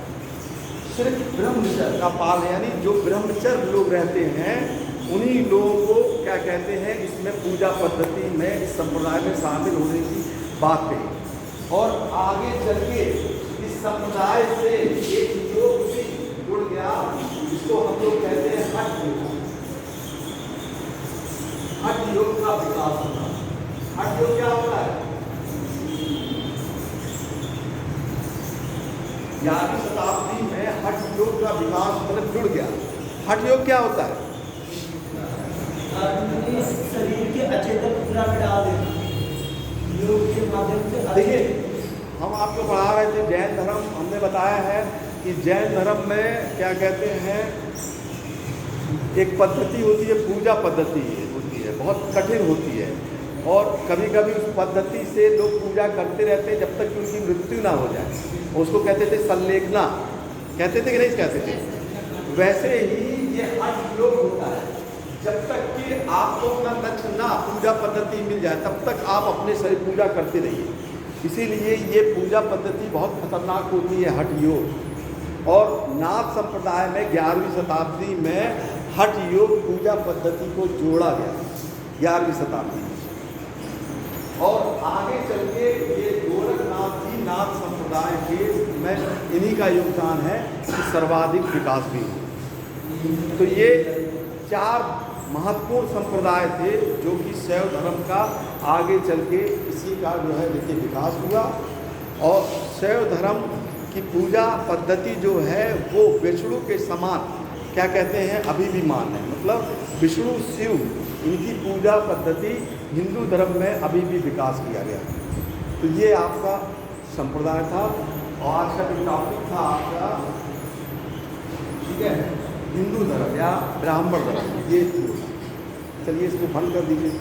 S1: सिर्फ ब्रह्मचर्य का पालन यानी जो ब्रह्मचर्य लोग रहते हैं उन्हीं लोगों को क्या कहते हैं इसमें पूजा पद्धति में इस संप्रदाय में शामिल होने की बात कही। और आगे चल के इस संप्रदाय से एक योग भी जुड़ गया जिसको हम लोग कहते हैं हठ योग। हठ योग का विकास होता है। हठ योग क्या होता है? 11वीं शताब्दी में हठ योग का विकास मतलब जुड़ गया। हठ योग क्या होता है?
S2: शरीर के अचेतन पूरा में डाल देना योग के माध्यम से।
S1: देखिए हम आपको पढ़ा रहे थे जैन धर्म, हमने बताया है कि जैन धर्म में क्या कहते हैं एक पद्धति होती है, पूजा पद्धति होती है, बहुत कठिन होती है और कभी कभी उस पद्धति से लोग पूजा करते रहते हैं जब तक कि उनकी मृत्यु ना हो जाए। उसको कहते थे संलेखना, कहते थे कि नहीं कहते थे? वैसे ही ये हठ योग होता है। जब तक कि आपको अपना लक्ष्य ना पूजा पद्धति मिल जाए तब तक आप अपने शरीर पूजा करते रहिए। इसीलिए ये पूजा पद्धति बहुत खतरनाक होती है हठ योग। और नाथ संप्रदाय में 11वीं शताब्दी में हठ योग पूजा पद्धति को जोड़ा गया 11वीं शताब्दी में। और आगे चल के ये गोरखनाथ जी नाथ संप्रदाय के में इन्हीं का योगदान है कि सर्वाधिक विकास भी हो। तो ये 4 महत्वपूर्ण संप्रदाय थे जो कि शैव धर्म का आगे चल के इसी का जो है देखिए विकास हुआ। और शैव धर्म की पूजा पद्धति जो है वो विष्णु के समान क्या कहते हैं अभी भी मान है। मतलब विष्णु शिव इनकी पूजा पद्धति हिंदू धर्म में अभी भी विकास किया गया। तो ये आपका संप्रदाय था और आज का जो टॉपिक था आपका, ठीक है, हिंदू धर्म या ब्राह्मण धर्म। ये चलिए इसको बंद कर दीजिए।